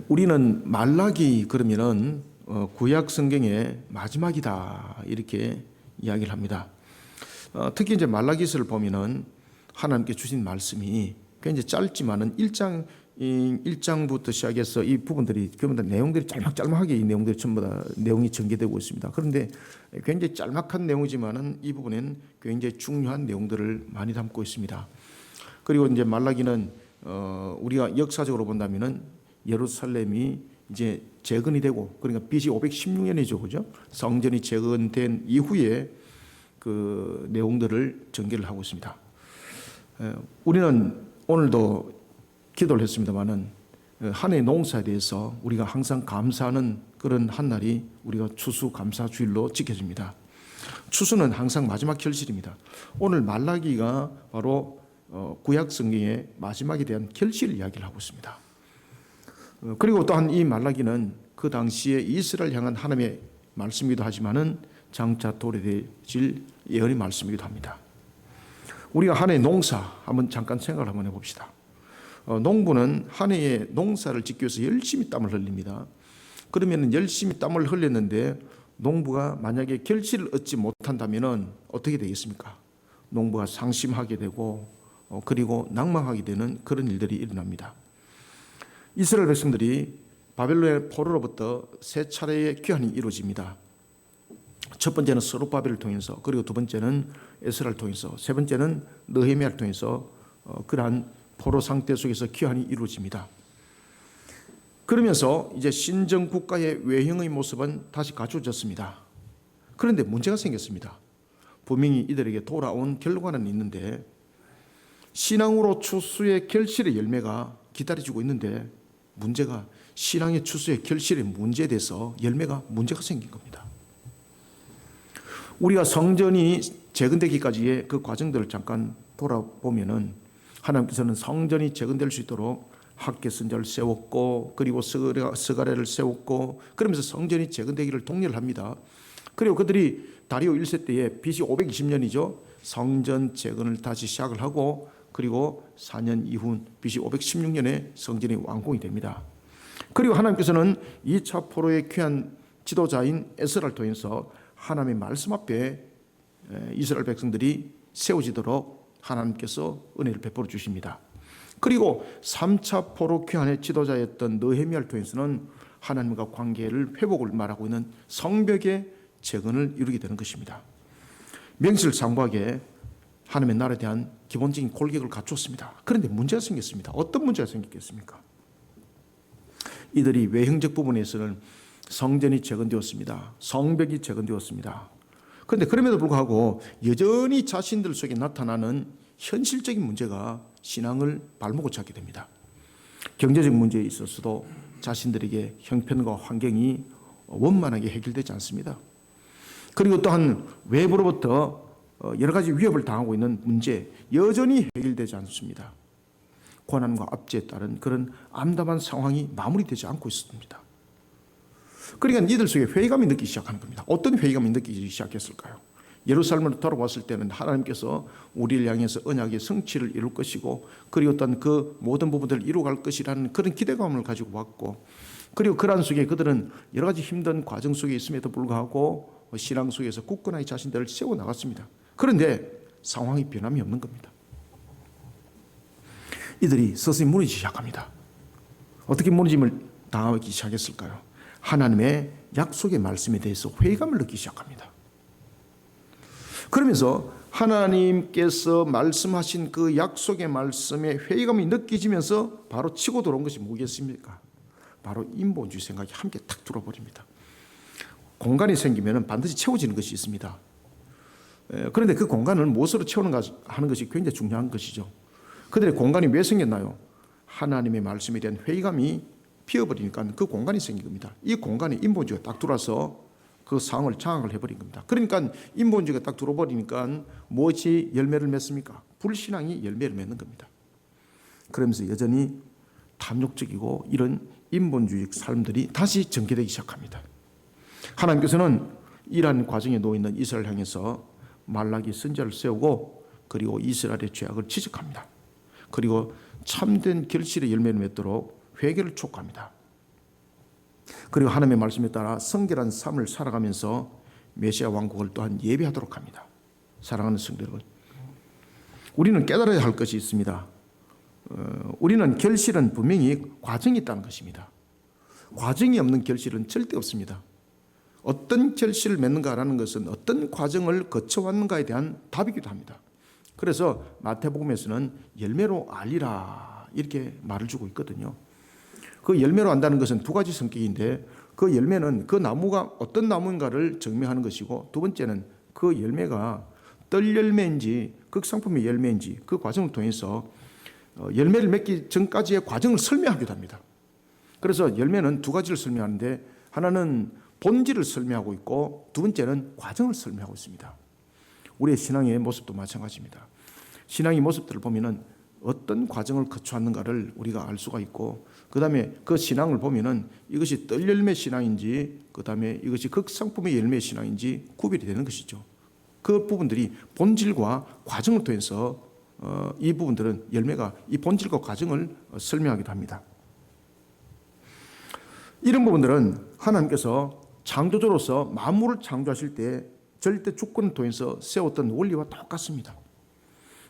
우리는 말라기 그러면은 구약 성경의 마지막이다 이렇게 이야기를 합니다. 특히 이제 말라기서를 보면은 하나님께 주신 말씀이 굉장히 짧지만은 1장부터 시작해서 이 부분들이 전부 다 내용들이 짤막짤막하게 이 내용들이 전부 다 내용이 전개되고 있습니다. 그런데 굉장히 짤막한 내용이지만은 이 부분에는 굉장히 중요한 내용들을 많이 담고 있습니다. 그리고 이제 말라기는 우리가 역사적으로 본다면은 예루살렘이 이제 재건이 되고, 그러니까 BC 516년이죠, 그죠? 성전이 재건된 이후에 그 내용들을 전개를 하고 있습니다. 우리는 오늘도 기도를 했습니다만은 한 해 농사에 대해서 우리가 항상 감사하는 그런 한 날이 우리가 추수감사주일로 지켜집니다. 추수는 항상 마지막 결실입니다. 오늘 말라기가 바로 구약 성경의 마지막에 대한 결실을 이야기를 하고 있습니다. 그리고 또한 이 말라기는 그 당시에 이스라엘 향한 하나님의 말씀이기도 하지만은 장차 도래될 예언의 말씀이기도 합니다. 우리가 한 해 농사 한번 잠깐 생각을 한번 해봅시다. 농부는 한 해의 농사를 짓기 위해서 열심히 땀을 흘립니다. 그러면 열심히 땀을 흘렸는데 농부가 만약에 결실을 얻지 못한다면 어떻게 되겠습니까? 농부가 상심하게 되고 그리고 낭망하게 되는 그런 일들이 일어납니다. 이스라엘 백성들이 바벨론의 포로로부터 세 차례의 귀환이 이루어집니다. 첫 번째는 스룹바벨을 통해서, 그리고 두 번째는 에스라를 통해서, 세 번째는 느헤미야를 통해서 그러한 포로 상태 속에서 귀환이 이루어집니다. 그러면서 이제 신정 국가의 외형의 모습은 다시 갖춰졌습니다. 그런데 문제가 생겼습니다. 분명히 이들에게 돌아온 결과는 있는데 신앙으로 추수의 결실의 열매가 기다려지고 있는데 문제가 신앙의 추수의 결실의 문제에 대해서 문제가 생긴 겁니다. 우리가 성전이 재건되기까지의 그 과정들을 잠깐 돌아보면은 하나님께서는 성전이 재건될 수 있도록 학개선자를 세웠고, 그리고 스가랴를 세웠고, 그러면서 성전이 재건되기를 독려를 합니다. 그리고 그들이 다리오 1세 때에 BC 520년이죠. 성전 재건을 다시 시작을 하고, 그리고 4년 이후 BC 516년에 성전이 완공이 됩니다. 그리고 하나님께서는 2차 포로의 귀한 지도자인 에스라를 통해서 하나님의 말씀 앞에 이스라엘 백성들이 세워지도록 하나님께서 은혜를 베풀어 주십니다. 그리고 3차 포로 귀환의 지도자였던 느헤미야를 통해서는 하나님과 관계를 회복을 말하고 있는 성벽의 재건을 이루게 되는 것입니다. 명실상부하게 하나님의 나라에 대한 기본적인 골격을 갖췄습니다. 그런데 문제가 생겼습니다. 어떤 문제가 생겼겠습니까? 이들이 외형적 부분에서는 성전이 재건되었습니다. 성벽이 재건되었습니다. 그런데 그럼에도 불구하고 여전히 자신들 속에 나타나는 현실적인 문제가 신앙을 발목을 잡게 됩니다. 경제적 문제에 있어서도 자신들에게 형편과 환경이 원만하게 해결되지 않습니다. 그리고 또한 외부로부터 여러 가지 위협을 당하고 있는 문제 여전히 해결되지 않습니다. 고난과 압제에 따른 그런 암담한 상황이 마무리되지 않고 있습니다. 그러니까 이들 속에 회의감이 느끼기 시작하는 겁니다. 어떤 회의감이 느끼기 시작했을까요? 예루살렘으로 돌아왔을 때는 하나님께서 우리를 향해서 언약의 성취를 이룰 것이고, 그리고 어떤 그 모든 부분들을 이루어갈 것이라는 그런 기대감을 가지고 왔고, 그리고 그러한 속에 그들은 여러 가지 힘든 과정 속에 있음에도 불구하고 신앙 속에서 굳건하게 자신들을 세워나갔습니다. 그런데 상황이 변함이 없는 겁니다. 이들이 서서히 무너지기 시작합니다. 어떻게 무너짐을 당하기 시작했을까요? 하나님의 약속의 말씀에 대해서 회의감을 느끼기 시작합니다. 그러면서 하나님께서 말씀하신 그 약속의 말씀에 회의감이 느껴지면서 바로 치고 들어온 것이 뭐겠습니까? 바로 인본주의 생각이 함께 탁 들어버립니다. 공간이 생기면 반드시 채워지는 것이 있습니다. 그런데 그 공간을 무엇으로 채우는가 하는 것이 굉장히 중요한 것이죠. 그들의 공간이 왜 생겼나요? 하나님의 말씀에 대한 회의감이 피어버리니까 그 공간이 생긴 겁니다. 이 공간에 인본주의가 딱 들어와서 그 상황을 장악을 해버린 겁니다. 그러니까 인본주의가 딱 들어버리니까 무엇이 열매를 맺습니까? 불신앙이 열매를 맺는 겁니다. 그러면서 여전히 탐욕적이고 이런 인본주의 삶들이 다시 전개되기 시작합니다. 하나님께서는 이러한 과정에 놓여있는 이스라엘 향해서 말라기 선지자를 세우고, 그리고 이스라엘의 죄악을 지적합니다. 그리고 참된 결실의 열매를 맺도록 회개를 촉구합니다. 그리고 하나님의 말씀에 따라 성결한 삶을 살아가면서 메시아 왕국을 또한 예배하도록 합니다. 사랑하는 성도 여러분, 우리는 깨달아야 할 것이 있습니다. 우리는 결실은 분명히 과정이 있다는 것입니다. 과정이 없는 결실은 절대 없습니다. 어떤 결실을 맺는가라는 것은 어떤 과정을 거쳐왔는가에 대한 답이기도 합니다. 그래서 마태복음에서는 열매로 알리라 이렇게 말을 주고 있거든요. 그 열매로 안다는 것은 두 가지 성격인데, 그 열매는 그 나무가 어떤 나무인가를 증명하는 것이고, 두 번째는 그 열매가 떨 열매인지 극상품의 열매인지 그 과정을 통해서 열매를 맺기 전까지의 과정을 설명하기도 합니다. 그래서 열매는 두 가지를 설명하는데, 하나는 본질을 설명하고 있고 두 번째는 과정을 설명하고 있습니다. 우리의 신앙의 모습도 마찬가지입니다. 신앙의 모습들을 보면은 어떤 과정을 거쳐왔는가를 우리가 알 수가 있고, 그 다음에 그 신앙을 보면은 이것이 떨 열매 신앙인지 그 다음에 이것이 극상품의 열매 신앙인지 구별이 되는 것이죠. 그 부분들이 본질과 과정을 통해서 이 부분들은 열매가 이 본질과 과정을 설명하기도 합니다. 이런 부분들은 하나님께서 창조주로서 만물을 창조하실 때 절대 주권을 통해서 세웠던 원리와 똑같습니다.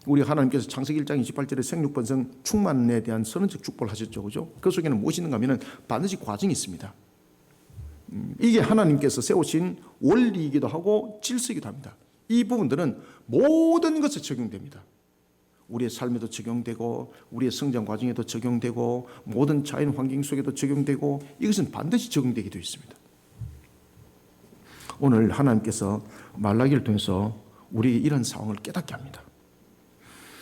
우리 하나님께서 창세기 1장 28절에 생육번성 충만에 대한 선언적 축복을 하셨죠. 그죠? 그 속에는 무엇이 있는가 하면 반드시 과정이 있습니다. 이게 하나님께서 세우신 원리이기도 하고 질서이기도 합니다. 이 부분들은 모든 것에 적용됩니다. 우리의 삶에도 적용되고 우리의 성장 과정에도 적용되고 모든 자연 환경 속에도 적용되고 이것은 반드시 적용되게 되어 있습니다. 오늘 하나님께서 말라기를 통해서 우리에게 이런 상황을 깨닫게 합니다.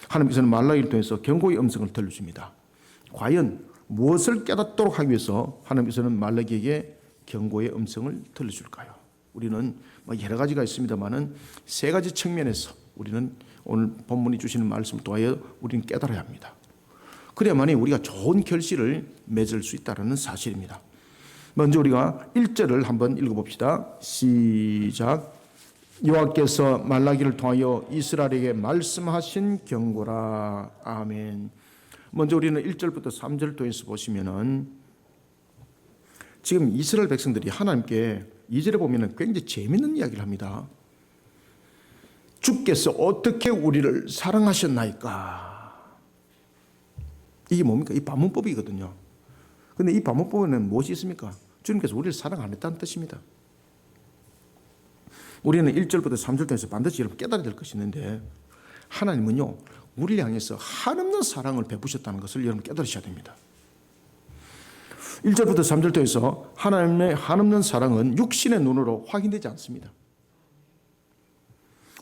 하나님께서는 말라기를 통해서 경고의 음성을 들려줍니다. 과연 무엇을 깨닫도록 하기 위해서 하나님께서는 말라기에게 경고의 음성을 들려줄까요? 우리는 여러 가지가 있습니다만은 세 가지 측면에서 우리는 오늘 본문이 주시는 말씀을 통하여 우리는 깨달아야 합니다. 그래야만이 우리가 좋은 결실을 맺을 수 있다는 사실입니다. 먼저 우리가 1절을 한번 읽어봅시다. 시작. 여호와께서 말라기를 통하여 이스라엘에게 말씀하신 경고라. 아멘. 먼저 우리는 1절부터 3절 통해서 보시면은 지금 이스라엘 백성들이 하나님께 2절에 보면은 굉장히 재미있는 이야기를 합니다. 주께서 어떻게 우리를 사랑하셨나이까. 이게 뭡니까? 이 반문법이거든요. 그런데 이 반문법에는 무엇이 있습니까? 주님께서 우리를 사랑 안 했다는 뜻입니다. 우리는 1절부터 3절 통해서 반드시 여러분 깨달아야 될 것이 있는데, 하나님은요 우리를 향해서 한없는 사랑을 베푸셨다는 것을 여러분 깨달으셔야 됩니다. 1절부터 3절 통해서 하나님의 한없는 사랑은 육신의 눈으로 확인되지 않습니다.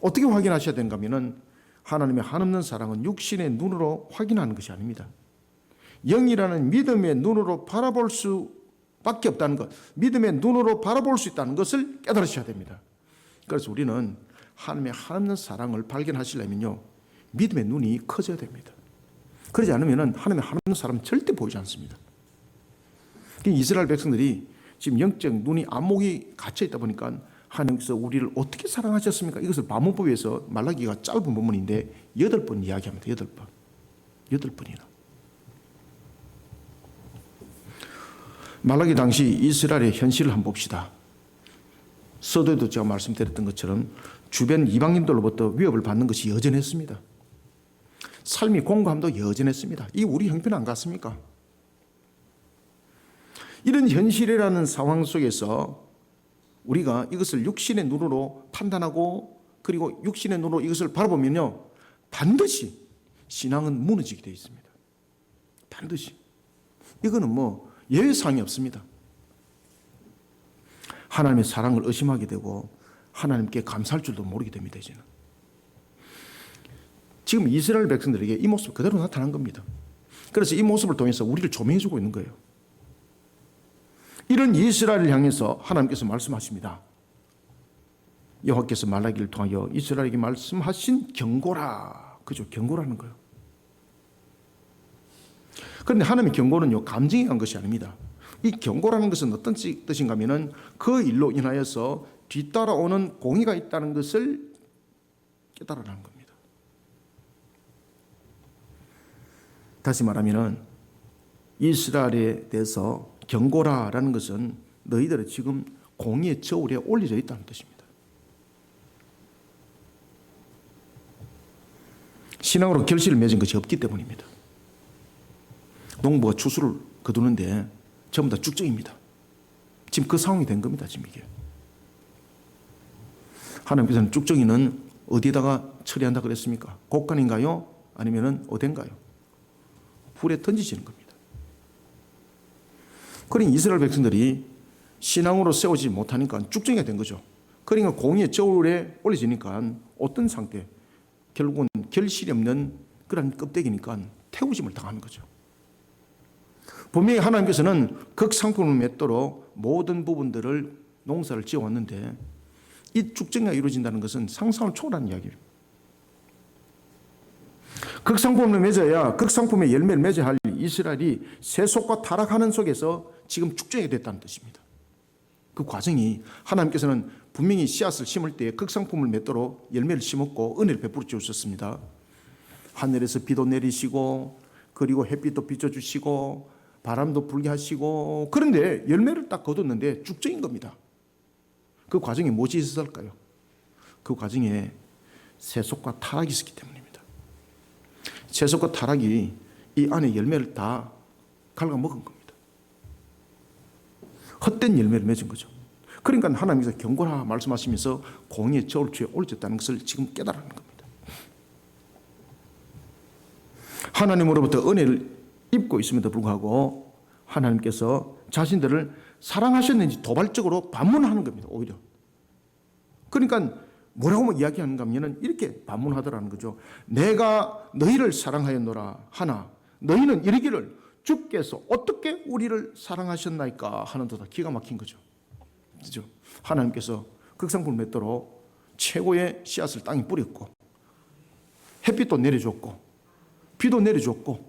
어떻게 확인하셔야 되는가 하면은 하나님의 한없는 사랑은 육신의 눈으로 확인하는 것이 아닙니다. 영이라는 믿음의 눈으로 바라볼 수밖에 없다는 것, 믿음의 눈으로 바라볼 수 있다는 것을 깨달으셔야 됩니다. 그래서 우리는 하나님의 한없는 사랑을 발견하시려면요 믿음의 눈이 커져야 됩니다. 그러지 않으면 하나님의 한없는 사랑은 절대 보이지 않습니다. 이스라엘 백성들이 지금 영적 눈이 안목이 갇혀 있다 보니까 하나님께서 우리를 어떻게 사랑하셨습니까? 이것을 반문법에서 말라기가 짧은 본문인데 8번 이야기합니다. 8번이나. 말라기 당시 이스라엘의 현실을 한번 봅시다. 서도에도 제가 말씀드렸던 것처럼 주변 이방인들로부터 위협을 받는 것이 여전했습니다. 삶이 공고함도 여전했습니다. 이 우리 형편 안 같습니까? 이런 현실이라는 상황 속에서 우리가 이것을 육신의 눈으로 판단하고 그리고 육신의 눈으로 이것을 바라보면요 반드시 신앙은 무너지게 되어 있습니다. 반드시. 이거는 예외사항이 없습니다. 하나님의 사랑을 의심하게 되고 하나님께 감사할 줄도 모르게 됩니다. 이제는. 지금 이스라엘 백성들에게 이 모습 그대로 나타난 겁니다. 그래서 이 모습을 통해서 우리를 조명해주고 있는 거예요. 이런 이스라엘을 향해서 하나님께서 말씀하십니다. 여호와께서 말라기를 통하여 이스라엘에게 말씀하신 경고라. 그죠? 경고라는 거예요. 그런데 하나님의 경고는요 감정에 한 것이 아닙니다. 이 경고라는 것은 어떤 뜻인가 하면은 그 일로 인하여서 뒤따라오는 공의가 있다는 것을 깨달아라는 겁니다. 다시 말하면은 이스라엘에 대해서 경고라라는 것은 너희들은 지금 공의의 저울에 올려져 있다는 뜻입니다. 신앙으로 결실을 맺은 것이 없기 때문입니다. 농부가 추수를 거두는데 전부 다 쭉정입니다. 지금 그 상황이 된 겁니다. 지금 이게. 하나님께서는 쭉정이는 어디다가 처리한다 그랬습니까? 곡간인가요? 아니면 어딘가요? 불에 던지시는 겁니다. 그러니 이스라엘 백성들이 신앙으로 세워지지 못하니까 쭉정이가 된 거죠. 그러니까 공의의 저울에 올려지니까 어떤 상태? 결국은 결실이 없는 그런 껍데기니까 태우심을 당하는 거죠. 분명히 하나님께서는 극상품을 맺도록 모든 부분들을 농사를 지어왔는데 이 쭉정이가 이루어진다는 것은 상상을 초월한 이야기예요. 극상품을 맺어야 극상품의 열매를 맺어야 할 이스라엘이 세속과 타락하는 속에서 지금 쭉정이가 됐다는 뜻입니다. 그 과정이 하나님께서는 분명히 씨앗을 심을 때 극상품을 맺도록 열매를 심었고 은혜를 베풀어 주셨습니다. 하늘에서 비도 내리시고 그리고 햇빛도 비춰주시고 바람도 불게 하시고 그런데 열매를 딱 거뒀는데 쭉정인 겁니다. 그 과정에 무엇이 있었을까요? 그 과정에 세속과 타락이 있었기 때문입니다. 세속과 타락이 이 안에 열매를 다 갉아먹은 겁니다. 헛된 열매를 맺은 거죠. 그러니까 하나님께서 경고하라 말씀하시면서 공의의 저울추에 올렸다는 것을 지금 깨달은 겁니다. 하나님으로부터 은혜를 입고 있음에도 불구하고 하나님께서 자신들을 사랑하셨는지 도발적으로 반문하는 겁니다. 오히려. 그러니까 뭐라고 이야기하는가 하면 이렇게 반문하더라는 거죠. 내가 너희를 사랑하였노라 하나 너희는 이르기를 주께서 어떻게 우리를 사랑하셨나이까 하는 듯 기가 막힌 거죠. 그죠? 하나님께서 극상품을 맺도록 최고의 씨앗을 땅에 뿌렸고 햇빛도 내려줬고 비도 내려줬고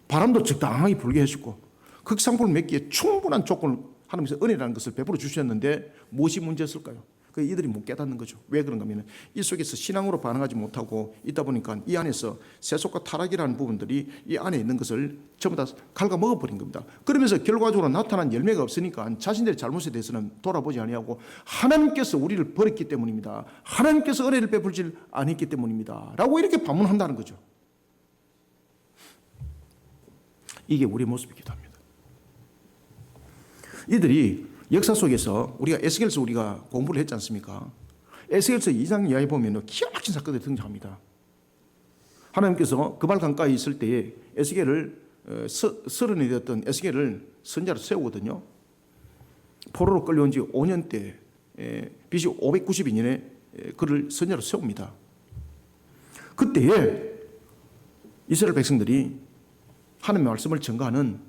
바람도 적당하게 불게 해주고 극상품을 맺기에 충분한 조건을 하나님께서 은혜라는 것을 베풀어 주셨는데 무엇이 문제였을까요? 이들이 못 깨닫는 거죠. 왜 그런가 하면 이 속에서 신앙으로 반응하지 못하고 있다 보니까 이 안에서 세속과 타락이라는 부분들이 이 안에 있는 것을 전부 다 갉아먹어버린 겁니다. 그러면서 결과적으로 나타난 열매가 없으니까 자신들의 잘못에 대해서는 돌아보지 아니하고 하나님께서 우리를 버렸기 때문입니다. 하나님께서 은혜를 베풀지 않았기 때문입니다. 라고 이렇게 반문한다는 거죠. 이게 우리의 모습이기도 합니다. 이들이 역사 속에서 우리가 에스겔서 우리가 공부를 했지 않습니까? 에스겔서 2장 이하에 보면 기가 막힌 사건들이 등장합니다. 하나님께서 그발 강가에 있을 때에 에스겔을 서른이 되었던 에스겔을 선자로 세우거든요. 포로로 끌려온 지 5년 때 BC 592년에 그를 선자로 세웁니다. 그때에 이스라엘 백성들이 하나님의 말씀을 전가하는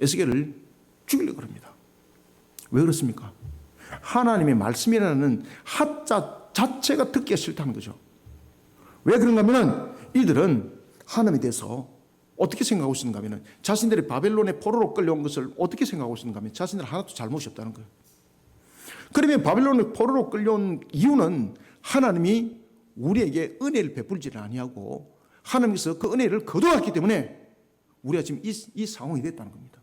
에스겔을 죽이려고 합니다. 왜 그렇습니까? 하나님의 말씀이라는 하자 자체가 듣기가 싫다는 거죠. 왜 그런가 하면 이들은 하나님에 대해서 어떻게 생각하고 있는가 하면 자신들이 바벨론의 포로로 끌려온 것을 어떻게 생각하고 있는가 하면 자신들 하나도 잘못이 없다는 거예요. 그러면 바벨론의 포로로 끌려온 이유는 하나님이 우리에게 은혜를 베풀지를 아니하고 하나님께서 그 은혜를 거둬왔기 때문에 우리가 지금 이 상황이 됐다는 겁니다.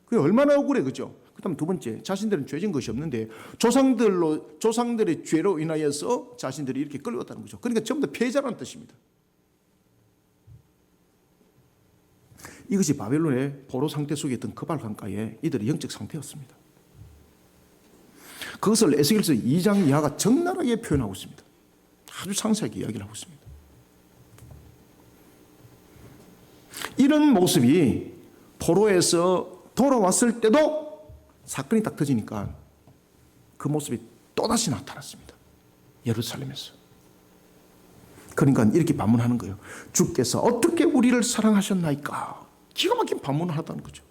그게 얼마나 억울해, 그죠? 그 다음 두 번째, 자신들은 죄진 것이 없는데 조상들의 죄로 인하여서 자신들이 이렇게 끌려왔다는 거죠. 그러니까 전부 다 피해자라는 뜻입니다. 이것이 바벨론의 포로 상태 속에 있던 그발 강가의 이들의 영적 상태였습니다. 그것을 에스겔서 2장 이하가 적나라하게 표현하고 있습니다. 아주 상세하게 이야기를 하고 있습니다. 이런 모습이 포로에서 돌아왔을 때도 사건이 딱 터지니까 그 모습이 또다시 나타났습니다. 예루살렘에서. 그러니까 이렇게 반문하는 거예요. 주께서 어떻게 우리를 사랑하셨나이까? 기가 막힌 반문을 하다는 거죠.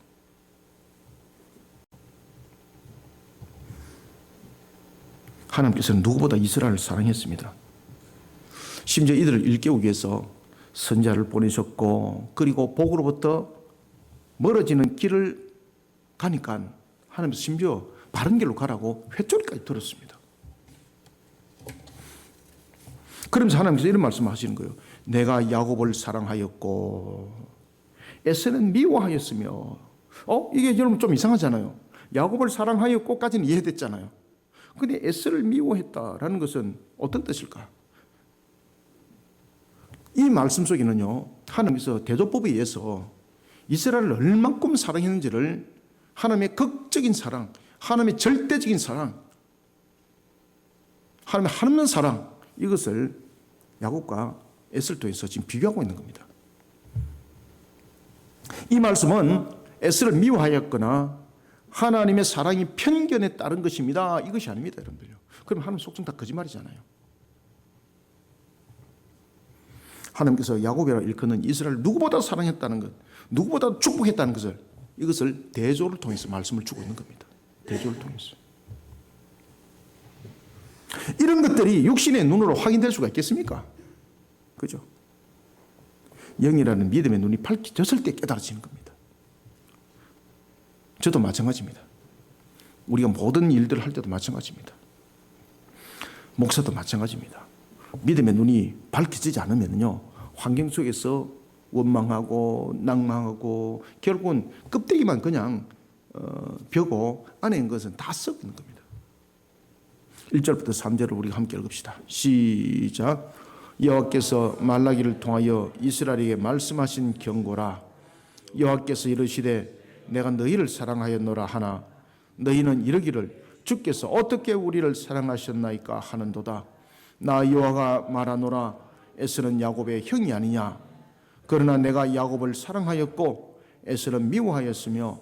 하나님께서는 누구보다 이스라엘을 사랑했습니다. 심지어 이들을 일깨우기 위해서 선자를 보내셨고 그리고 복으로부터 멀어지는 길을 가니까 하나님께서 심지어 바른 길로 가라고 회초리까지 들었습니다. 그러면서 하나님께서 이런 말씀을 하시는 거예요. 내가 야곱을 사랑하였고 에서는 미워하였으며 이게 여러분 좀 이상하잖아요. 야곱을 사랑하였고까지는 이해됐잖아요. 그런데 에서를 미워했다라는 것은 어떤 뜻일까? 이 말씀 속에는요, 하나님께서 대조법에 의해서 이스라엘을 얼만큼 사랑했는지를 하나님의 극적인 사랑, 하나님의 절대적인 사랑, 하나님의 한없는 사랑, 이것을 야곱과 에서를 통해서 지금 비교하고 있는 겁니다. 이 말씀은 에서를 미워하였거나 하나님의 사랑이 편견에 따른 것입니다, 이것이 아닙니다, 여러분들요. 그럼 하나님 속성 다 거짓말이잖아요. 하나님께서 야곱이라 일컫는 이스라엘을 누구보다 사랑했다는 것, 누구보다 축복했다는 것을, 이것을 대조를 통해서 말씀을 주고 있는 겁니다. 대조를 통해서. 이런 것들이 육신의 눈으로 확인될 수가 있겠습니까? 그죠? 영이라는 믿음의 눈이 밝혀졌을 때 깨달아지는 겁니다. 저도 마찬가지입니다. 우리가 모든 일들을 할 때도 마찬가지입니다. 목사도 마찬가지입니다. 믿음의 눈이 밝혀지지 않으면요, 환경 속에서 원망하고 낭망하고 결국은 껍데기만 그냥 벼고 안에 있는 것은 다 썩는 겁니다. 1절부터 3절을 우리가 함께 읽읍시다. 시작. 여호와께서 말라기를 통하여 이스라엘에게 말씀하신 경고라. 여호와께서 이르시되 내가 너희를 사랑하였노라 하나 너희는 이르기를 주께서 어떻게 우리를 사랑하셨나이까 하는도다. 나 여호와가 말하노라. 에서는 야곱의 형이 아니냐. 그러나 내가 야곱을 사랑하였고 에서는 미워하였으며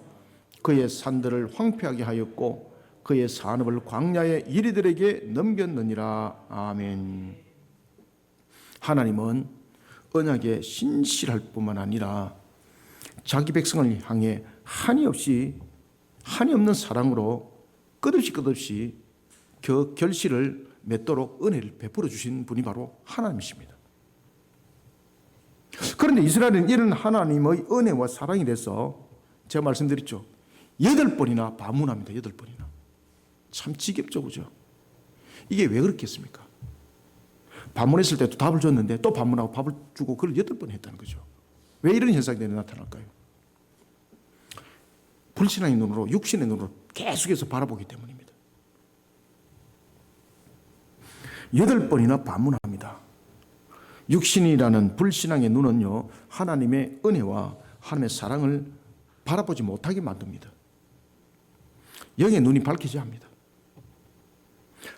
그의 산들을 황폐하게 하였고 그의 산업을 광야의 이리들에게 넘겼느니라. 아멘. 하나님은 언약에 신실할 뿐만 아니라 자기 백성을 향해 한이 없는 사랑으로 끝없이 그 결실을 맺도록 은혜를 베풀어 주신 분이 바로 하나님이십니다. 그런데 이스라엘은 이런 하나님의 은혜와 사랑이 돼서 제가 말씀드렸죠. 8번이나 반문합니다. 8번이나. 참 지겹죠, 그죠? 이게 왜 그렇겠습니까? 반문했을 때도 답을 줬는데 또 반문하고 밥을 주고 그걸 8번 했다는 거죠. 왜 이런 현상이 나타날까요? 불신앙의 눈으로, 육신의 눈으로 계속해서 바라보기 때문입니다. 8번이나 반문합니다. 육신이라는 불신앙의 눈은요, 하나님의 은혜와 하나님의 사랑을 바라보지 못하게 만듭니다. 영의 눈이 밝혀져야 합니다.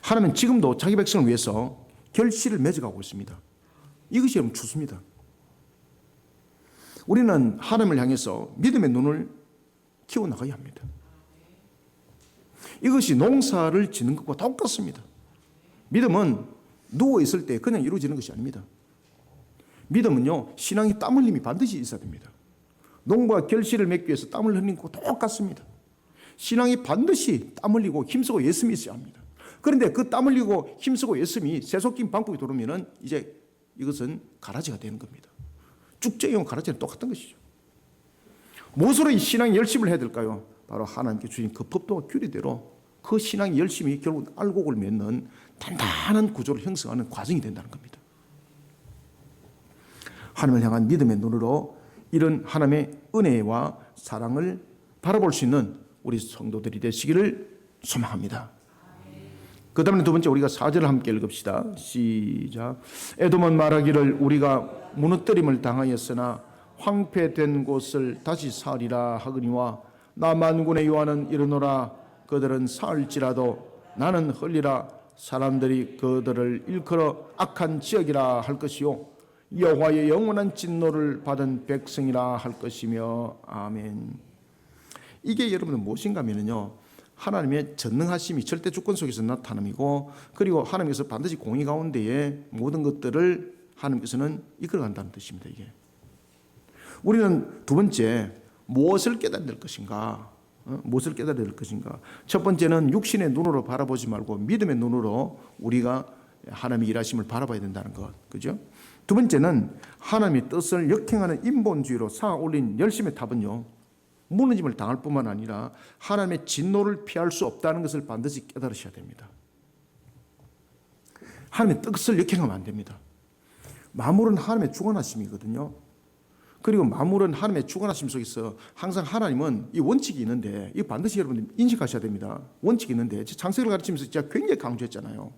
하나님은 지금도 자기 백성을 위해서 결실을 맺어가고 있습니다. 이것이 여러분 좋습니다. 우리는 하나님을 향해서 믿음의 눈을 키워나가야 합니다. 이것이 농사를 짓는 것과 똑같습니다. 믿음은 누워있을 때 그냥 이루어지는 것이 아닙니다. 믿음은요, 신앙이 땀 흘림이 반드시 있어야 됩니다. 농부가 결실을 맺기 위해서 땀을 흘리는 것과 똑같습니다. 신앙이 반드시 땀 흘리고 힘쓰고 예씀이 있어야 합니다. 그런데 그 땀 흘리고 힘쓰고 예씀이 세속적인 방법이 들어오면은 이제 이것은 가라지가 되는 겁니다. 쭉정이와 가라지는 똑같은 것이죠. 무엇으로 이 신앙의 열심을 해야 될까요? 바로 하나님께 주신 그 법도와 규례대로 그 신앙의 열심이 결국 알곡을 맺는 단단한 구조를 형성하는 과정이 된다는 겁니다. 하나님을 향한 믿음의 눈으로 이런 하나님의 은혜와 사랑을 바라볼 수 있는 우리 성도들이 되시기를 소망합니다. 그 다음에 두 번째 우리가 4절을 함께 읽읍시다. 시작. 에돔은 말하기를 우리가 무너뜨림을 당하였으나 황폐된 곳을 다시 사리라 하거니와 나 만군의 여호와는 이르노라. 그들은 사을지라도 나는 흘리라. 사람들이 그들을 일컬어 악한 지역이라 할 것이요 여호와의 영원한 진노를 받은 백성이라 할 것이며. 아멘. 이게 여러분은 무엇인가 하면요, 하나님의 전능하심이 절대 주권 속에서 나타남이고, 그리고 하나님께서 반드시 공의 가운데에 모든 것들을 하나님께서는 이끌어간다는 뜻입니다. 이게 우리는 두 번째 무엇을 깨달아야 될 것인가? 무엇을 깨달아야 될 것인가? 첫 번째는 육신의 눈으로 바라보지 말고 믿음의 눈으로 우리가 하나님의 일하심을 바라봐야 된다는 것, 그죠? 두 번째는 하나님의 뜻을 역행하는 인본주의로 쌓아 올린 열심의 탑은요, 무너짐을 당할 뿐만 아니라 하나님의 진노를 피할 수 없다는 것을 반드시 깨달으셔야 됩니다. 하나님의 뜻을 역행하면 안 됩니다. 만물은 하나님의 주관하심이거든요. 그리고 만물은 하나님의 주관하심 속에서 항상 하나님은 이 원칙이 있는데, 이 반드시 여러분들 인식하셔야 됩니다. 원칙이 있는데, 창세기를 가르치면서 제가 굉장히 강조했잖아요.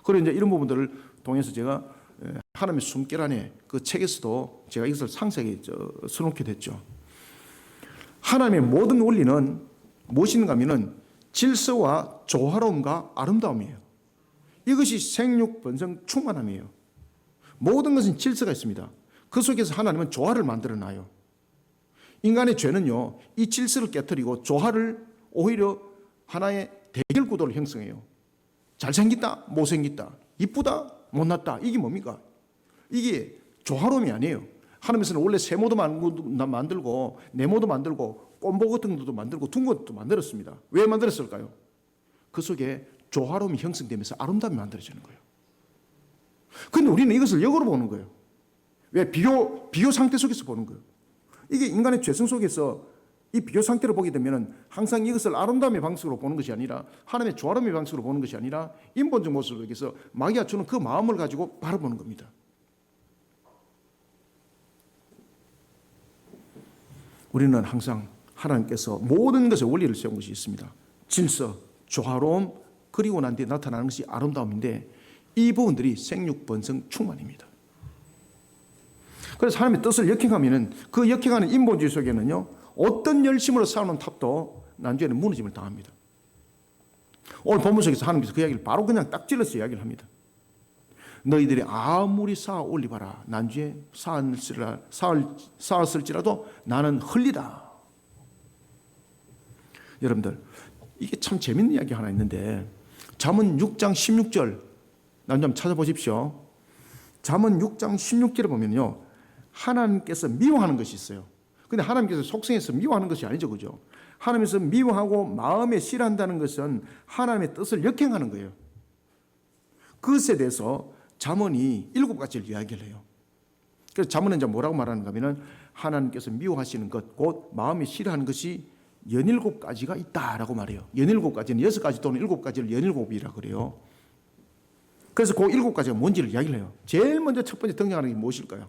그리고 이제 이런 부분들을 통해서 제가 하나님의 숨결 안에 그 책에서도 제가 이것을 상세하게 써놓게 됐죠. 하나님의 모든 원리는 무엇인가 하면은 질서와 조화로움과 아름다움이에요. 이것이 생육 번성 충만함이에요. 모든 것은 질서가 있습니다. 그 속에서 하나님은 조화를 만들어 놔요. 인간의 죄는요, 이 질서를 깨뜨리고 조화를 오히려 하나의 대결 구도를 형성해요. 잘생겼다, 못생겼다, 이쁘다, 못났다. 이게 뭡니까? 이게 조화로움이 아니에요. 하나님께서는 원래 세모도 만들고 네모도 만들고 꼼보 같은 것도 만들고 둥근 것도 만들었습니다. 왜 만들었을까요? 그 속에 조화로움이 형성되면서 아름다움이 만들어지는 거예요. 그런데 우리는 이것을 역으로 보는 거예요. 왜? 비교 상태 속에서 보는 거예요. 이게 인간의 죄성 속에서 이 비교 상태를 보게 되면 항상 이것을 아름다움의 방식으로 보는 것이 아니라 하나님의 조화로움의 방식으로 보는 것이 아니라 인본적 모습을 위해서 마귀가 주는 그 마음을 가지고 바라보는 겁니다. 우리는 항상 하나님께서 모든 것에 원리를 세운 것이 있습니다. 질서, 조화로움, 그리고 난 뒤에 나타나는 것이 아름다움인데 이 부분들이 생육, 번성, 충만입니다. 그래서 하나님의 뜻을 역행하면 그 역행하는 인본주의 속에는요, 어떤 열심으로 쌓아놓은 탑도 나중에는 무너짐을 당합니다. 오늘 본문 속에서 하나님께서 그 이야기를 바로 그냥 딱 찔러서 이야기를 합니다. 너희들이 아무리 쌓아 올리봐라 난주에 쌓았을지라도 나는 흘리다. 여러분들, 이게 참 재밌는 이야기 하나 있는데 잠언 6장 16절 난주 한번 찾아보십시오. 잠언 6장 16절을 보면요, 하나님께서 미워하는 것이 있어요. 근데 하나님께서 속성에서 미워하는 것이 아니죠, 그죠? 하나님께서 미워하고 마음에 싫어한다는 것은 하나님의 뜻을 역행하는 거예요. 그것에 대해서 잠언이 7가지를 이야기를 해요. 그래서 잠언은 이제 뭐라고 말하는가 하면 하나님께서 미워하시는 것, 곧 마음에 싫어하는 것이 17가지가 있다라고 말해요. 17가지는 6가지 또는 7가지를 17이라고 그래요. 그래서 그 7가지가 뭔지를 이야기를 해요. 제일 먼저 첫 번째 등장하는 게 무엇일까요?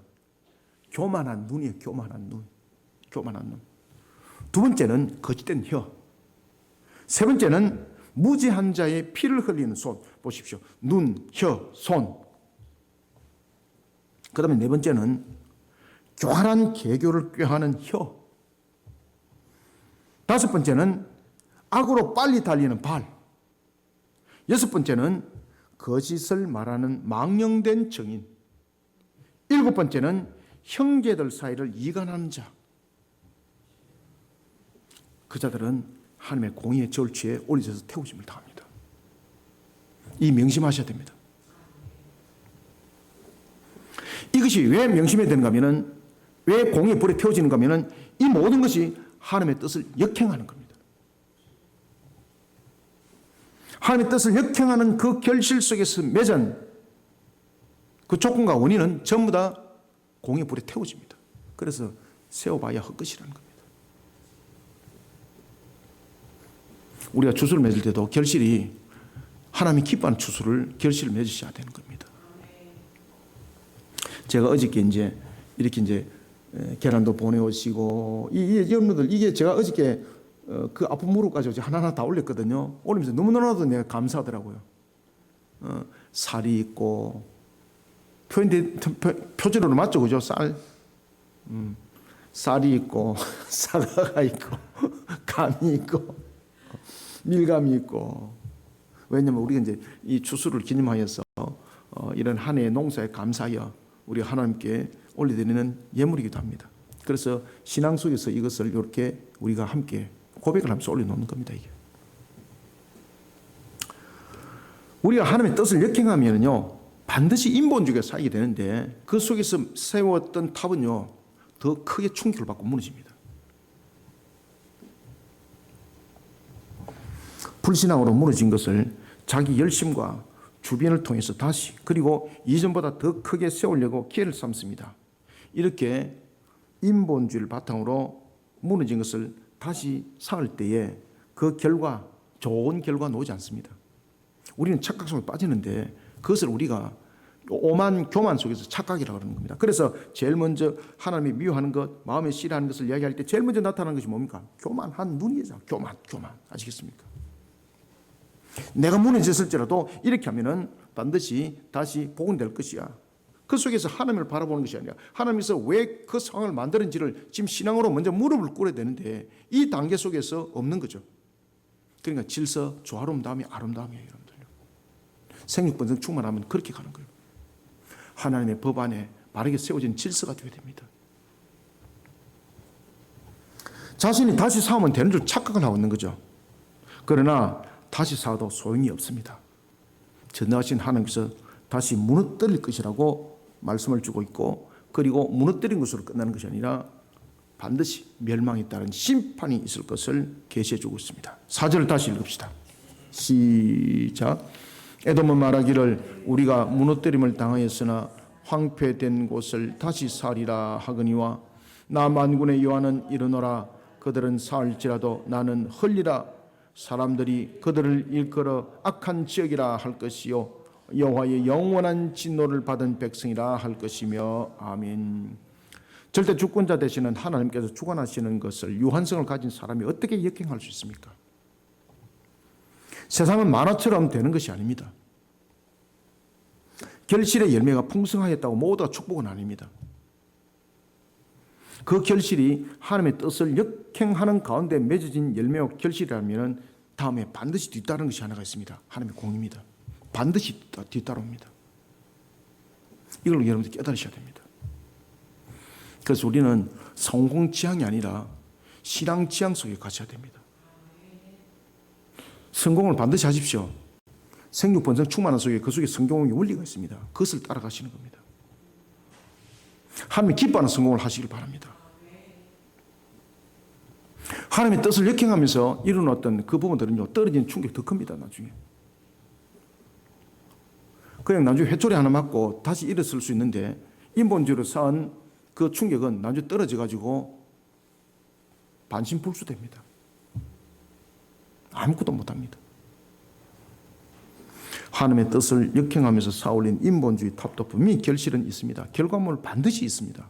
교만한 눈이에요. 교만한 눈. 교만한 눈. 두 번째는 거짓된 혀. 세 번째는 무지한 자의 피를 흘리는 손. 보십시오. 눈, 혀, 손. 그 다음에 네 번째는 교활한 계교를 꾀하는 혀. 다섯 번째는 악으로 빨리 달리는 발. 여섯 번째는 거짓을 말하는 망령된 증인. 일곱 번째는 형제들 사이를 이간하는 자. 그 자들은 하나님의 공의의 절취에 올려져서 태우심을 당합니다. 이 명심하셔야 됩니다. 이것이 왜 명심해야 되는가 하면, 왜 공의의 불에 태워지는가 하면 이 모든 것이 하나님의 뜻을 역행하는 겁니다. 하나님의 뜻을 역행하는 그 결실 속에서 맺은 그 조건과 원인은 전부 다 공의의 불에 태워집니다. 그래서 세워봐야 헛것이라는 겁니다. 우리가 주술을 맺을 때도 결실이 하나님이 기뻐하는 결실을 맺으셔야 되는 겁니다. 제가 어저께 이렇게 계란도 보내오시고, 여러분들, 이게 제가 어저께 그 아픈 무릎 가지고 하나하나 다 올렸거든요. 올리면서 너무너무나도 내가 감사하더라고요. 살이 있고, 표준으로 맞죠? 그죠? 쌀이 있고, 사과가 있고, 감이 있고, 밀감이 있고. 왜냐하면 우리가 이제 이 추수를 기념하여서 이런 한 해의 농사에 감사하여 우리가 하나님께 올려드리는 예물이기도 합니다. 그래서 신앙 속에서 이것을 이렇게 우리가 함께 고백을 하면서 올려놓는 겁니다. 이게 우리가 하나님의 뜻을 역행하면요 반드시 인본주의가 쌓이게 되는데, 그 속에서 세웠던 탑은요 더 크게 충격을 받고 무너집니다. 불신앙으로 무너진 것을 자기 열심과 주변을 통해서 다시, 그리고 이전보다 더 크게 세우려고 기회를 삼습니다. 이렇게 인본주의를 바탕으로 무너진 것을 다시 쌓을 때에 그 결과, 좋은 결과 나오지 않습니다. 우리는 착각 속에 빠지는데 그것을 우리가 오만 교만 속에서 착각이라고 하는 겁니다. 그래서 제일 먼저 하나님이 미워하는 것, 마음에 싫어하는 것을 이야기할 때 제일 먼저 나타나는 것이 뭡니까? 교만한 눈이죠. 교만. 아시겠습니까? 내가 무너졌을지라도 이렇게 하면은 반드시 다시 복원될 것이야. 그 속에서 하나님을 바라보는 것이 아니라 하나님께서 왜 그 상황을 만드는지를 지금 신앙으로 먼저 무릎을 꿇어야 되는데 이 단계 속에서 없는 거죠. 그러니까 질서, 조화로움 다음에 아름다움이에요, 여러분들. 생육번성 충만하면 그렇게 가는 거예요. 하나님의 법 안에 바르게 세워진 질서가 되어야 됩니다. 자신이 다시 싸우면 되는 줄 착각을 하고 있는 거죠. 그러나 다시 싸워도 소용이 없습니다. 전능하신 하나님께서 다시 무너뜨릴 것이라고 말씀을 주고 있고, 그리고 무너뜨린 것으로 끝나는 것이 아니라 반드시 멸망에 따른 심판이 있을 것을 계시해 주고 있습니다. 4절을 다시 읽읍시다. 시작. 에돔은 말하기를 우리가 무너뜨림을 당하였으나 황폐된 곳을 다시 사리라 하거니와 나 만군의 여호와는 이르노라 그들은 사할지라도 나는 헐리라 사람들이 그들을 일컬어 악한 지역이라 할 것이요 여호와의 영원한 진노를 받은 백성이라 할 것이며 아멘. 절대 주권자 되시는 하나님께서 주관하시는 것을 유한성을 가진 사람이 어떻게 역행할 수 있습니까? 세상은 만화처럼 되는 것이 아닙니다. 결실의 열매가 풍성하였다고 모두가 축복은 아닙니다. 그 결실이 하나님의 뜻을 역행하는 가운데 맺어진 열매와 결실이라면 다음에 반드시 뒤따르는 것이 하나가 있습니다. 하나님의 공입니다. 반드시 뒤따라옵니다. 이걸 여러분들 깨달으셔야 됩니다. 그래서 우리는 성공 지향이 아니라 신앙 지향 속에 가셔야 됩니다. 성공을 반드시 하십시오. 생육번성 충만한 속에 그 속에 성공의 원리가 있습니다. 그것을 따라가시는 겁니다. 하나님이 기뻐하는 성공을 하시길 바랍니다. 하나님의 뜻을 역행하면서 이런 어떤 그 부분들은요, 떨어지는 충격이 더 큽니다, 나중에. 그냥 나중에 회초리 하나 맞고 다시 일어설 수 있는데, 인본주의로 쌓은 그 충격은 나중에 떨어져가지고 반신불수됩니다. 아무것도 못합니다. 하나님의 뜻을 역행하면서 쌓아올린 인본주의 탑도 분명히 결실은 있습니다. 결과물 반드시 있습니다.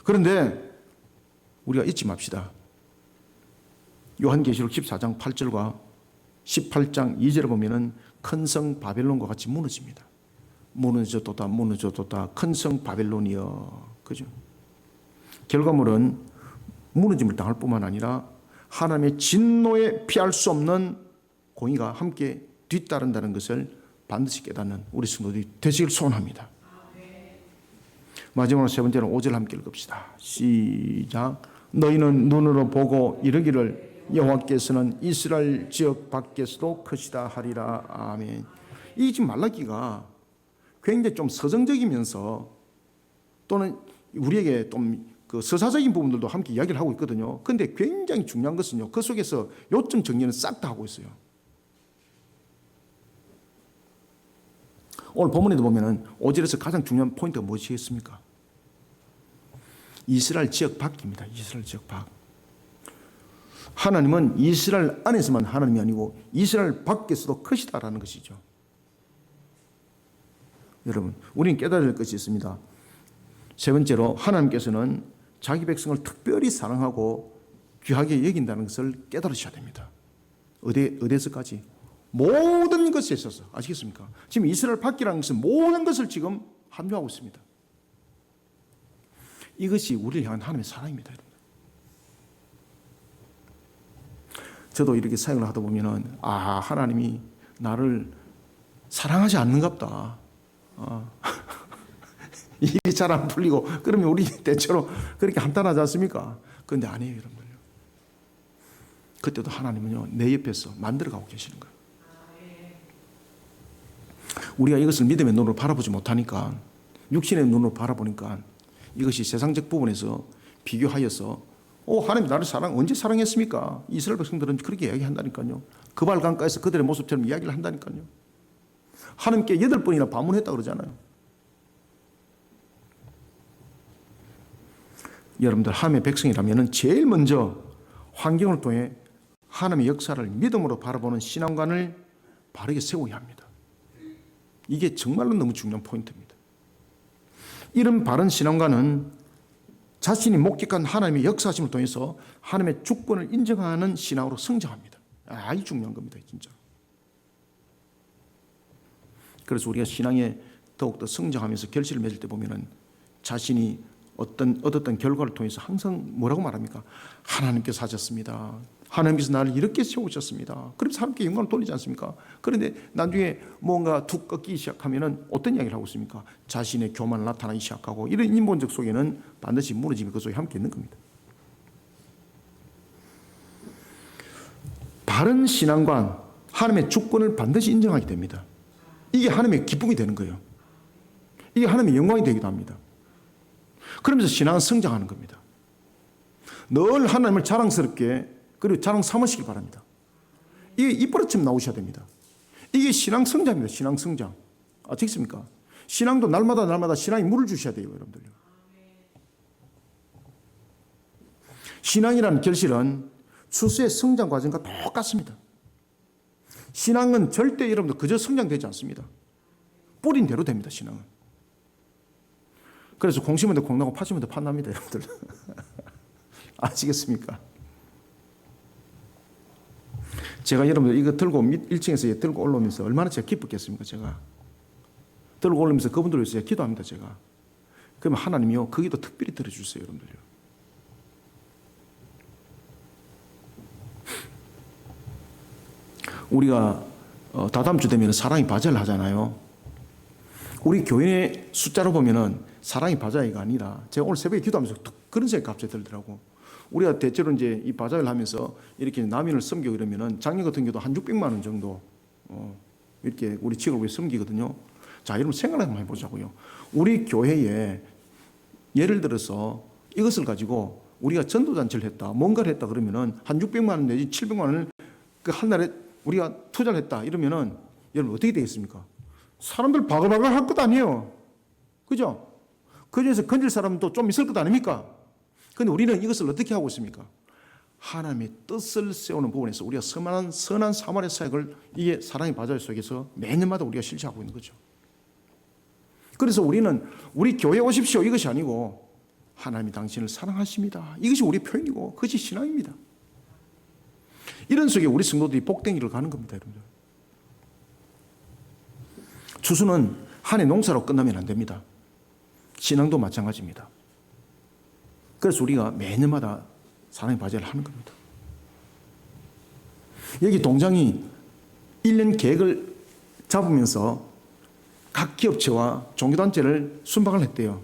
그런데 우리가 잊지 맙시다. 요한계시록 14장 8절과 18장 2절을 보면은 큰 성 바벨론과 같이 무너집니다. 무너져도다 큰 성 바벨론이여. 그죠? 결과물은 무너짐을 당할 뿐만 아니라 하나님의 진노에 피할 수 없는 공의가 함께 뒤따른다는 것을 반드시 깨닫는 우리 성도들이 되시길 소원합니다. 마지막으로 세 번째는 5절 함께 읽읍시다. 시작. 너희는 눈으로 보고 이르기를 여호와께서는 이스라엘 지역 밖에서도 크시다 하리라. 아멘. 이 지금 말라기가 굉장히 좀 서정적이면서 또는 우리에게 좀 그 서사적인 부분들도 함께 이야기를 하고 있거든요. 그런데 굉장히 중요한 것은요, 그 속에서 요점 정리는 싹 다 하고 있어요. 오늘 본문에도 보면은 5절에서 가장 중요한 포인트가 무엇이겠습니까? 이스라엘 지역 밖입니다. 이스라엘 지역 밖. 하나님은 이스라엘 안에서만 하나님이 아니고 이스라엘 밖에서도 크시다라는 것이죠. 여러분, 우리는 깨달아야 할 것이 있습니다. 세 번째로 하나님께서는 자기 백성을 특별히 사랑하고 귀하게 여긴다는 것을 깨달으셔야 됩니다. 어디에서까지? 모든 것에 있어서. 아시겠습니까? 지금 이스라엘 밖이라는 것은 모든 것을 지금 함유하고 있습니다. 이것이 우리를 향한 하나님의 사랑입니다. 여러분. 저도 이렇게 사역을 하다 보면은 하나님이 나를 사랑하지 않는갑다. 일이 잘 안 풀리고 그러면 우리 때처럼 그렇게 한탄하지 않습니까? 그런데 아니에요, 여러분들. 그때도 하나님은요, 내 옆에서 만들어가고 계시는 거예요. 우리가 이것을 믿음의 눈으로 바라보지 못하니까, 육신의 눈으로 바라보니까 이것이 세상적 부분에서 비교하여서 하나님 나를 언제 사랑했습니까? 이스라엘 백성들은 그렇게 이야기한다니까요. 그발 강가에서 그들의 모습처럼 이야기를 한다니까요. 하나님께 8번이나 반문했다 그러잖아요. 여러분들 하나님의 백성이라면 제일 먼저 환경을 통해 하나님의 역사를 믿음으로 바라보는 신앙관을 바르게 세워야 합니다. 이게 정말로 너무 중요한 포인트입니다. 이런 바른 신앙과는 자신이 목격한 하나님의 역사하심을 통해서 하나님의 주권을 인정하는 신앙으로 성장합니다. 아주 중요한 겁니다, 진짜. 그래서 우리가 신앙에 더욱더 성장하면서 결실을 맺을 때 보면은 자신이 얻었던 결과를 통해서 항상 뭐라고 말합니까? 하나님께서 하셨습니다. 하나님께서 나를 이렇게 세우셨습니다. 그래서 하나님께 영광을 돌리지 않습니까? 그런데 나중에 뭔가 툭 꺾이기 시작하면은 어떤 이야기를 하고 있습니까? 자신의 교만을 나타나기 시작하고 이런 인본적 속에는 반드시 무너짐이 그 속에 함께 있는 겁니다. 바른 신앙관, 하나님의 주권을 반드시 인정하게 됩니다. 이게 하나님의 기쁨이 되는 거예요. 이게 하나님의 영광이 되기도 합니다. 그러면서 신앙은 성장하는 겁니다. 늘 하나님을 자랑스럽게 그리고 자랑 삼으시길 바랍니다. 이게 입버릇처럼 나오셔야 됩니다. 이게 신앙 성장입니다. 신앙 성장. 아시겠습니까? 신앙도 날마다 신앙이 물을 주셔야 돼요, 여러분들요. 신앙이라는 결실은 추수의 성장 과정과 똑같습니다. 신앙은 절대 여러분들 그저 성장되지 않습니다. 뿌린 대로 됩니다, 신앙은. 그래서 공 심은 데 공 나고 파 심은 데 파 납니다, 여러분들. 아시겠습니까? 제가 여러분들 이거 들고 1층에서 들고 올라오면서 얼마나 제가 기뻤겠습니까, 제가. 들고 올라오면서 그분들을 위해서 기도합니다, 제가. 그러면 하나님이요, 거기도 특별히 들어주세요, 여러분들요. 우리가 다다음 주 되면 사랑이 바자를 하잖아요. 우리 교회 숫자로 보면은 사랑이 바자회가 아니라 제가 오늘 새벽에 기도하면서 그런 생각이 갑자기 들더라고. 우리가 대체로 이제 이 바자회를 하면서 이렇게 남인을 섬기고 이러면은 작년 같은 경우도 한 600만 원 정도 이렇게 우리 지역을 위해 섬기거든요. 자, 여러분 생각을 한번 해보자고요. 우리 교회에 예를 들어서 이것을 가지고 우리가 전도잔치를 했다, 뭔가를 했다 그러면은 한 600만 원 내지 700만 원을 그 한 날에 우리가 투자를 했다 이러면은 여러분 어떻게 되겠습니까? 사람들 바글바글 할 것 아니에요. 그죠? 그 중에서 건질 사람도 좀 있을 것 아닙니까? 그런데 우리는 이것을 어떻게 하고 있습니까? 하나님의 뜻을 세우는 부분에서 우리가 선한 사마리아 사역을 이게 사랑의 바자회 속에서 매년마다 우리가 실시하고 있는 거죠. 그래서 우리는 우리 교회 오십시오 이것이 아니고 하나님이 당신을 사랑하십니다. 이것이 우리 표현이고 그것이 신앙입니다. 이런 속에 우리 성도들이 복댕이를 가는 겁니다, 여러분들. 추수는 한 해 농사로 끝나면 안 됩니다. 신앙도 마찬가지입니다. 그래서 우리가 매년마다 사랑의 바자회를 하는 겁니다. 여기 동장이 1년 계획을 잡으면서 각 기업체와 종교단체를 순방을 했대요.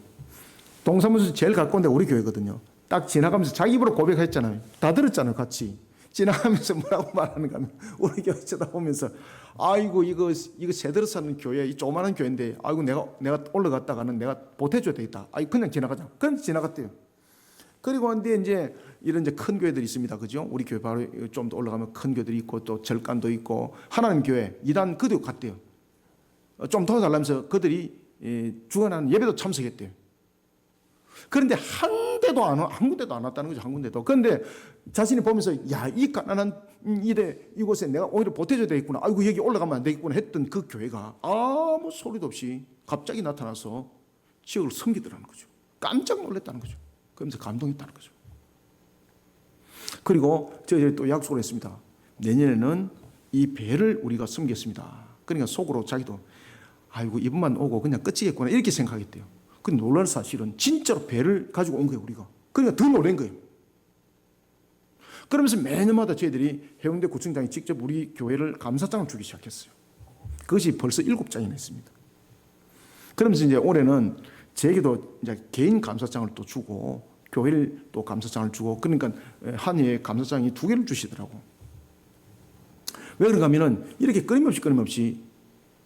동사무소 제일 가까운 데가 우리 교회거든요. 딱 지나가면서 자기 입으로 고백했잖아요. 다 들었잖아요, 같이. 지나가면서 뭐라고 말하는가 하면 우리 교회 쳐다보면서 아이고 이거 새들어 사는 교회, 이 조그마한 교회인데 아이고 내가 올라갔다가는 내가 보태줘야 되겠다. 아이 그냥 지나가자. 그냥 지나갔대요. 그리고 근데 이제 이런 이제 큰 교회들이 있습니다, 그죠? 우리 교회 바로 좀 더 올라가면 큰 교회들이 있고 또 절간도 있고 하나님 교회 2단 그도 갔대요. 좀 더 달라면서 그들이 주관하는 예배도 참석했대요. 그런데 한 군데도 안 왔다는 거죠, 한 군데도. 그런데 자신이 보면서 야, 이 가난한 이곳에 내가 오히려 보태줘야 되겠구나. 아이고 여기 올라가면 안 되겠구나 했던 그 교회가 아무 소리도 없이 갑자기 나타나서 지역을 섬기더라는 거죠. 깜짝 놀랐다는 거죠. 그러면서 감동했다는 거죠. 그리고 저희들이 또 약속을 했습니다. 내년에는 이 배를 우리가 섬겼습니다. 그러니까 속으로 자기도 아이고 이번만 오고 그냥 끝이겠구나 이렇게 생각했대요. 근데 놀랄 사실은 진짜로 배를 가지고 온 거예요, 우리가. 그러니까 더 놀란 거예요. 그러면서 매년마다 저희들이 해운대 구청장이 직접 우리 교회를 감사장을 주기 시작했어요. 그것이 벌써 7장이나 있습니다. 그러면서 이제 올해는 제게도 이제 개인 감사장을 또 주고 교회를 또 감사장을 주고 그러니까 한 해에 감사장이 2개를 주시더라고. 왜 그런가 하면은 이렇게 끊임없이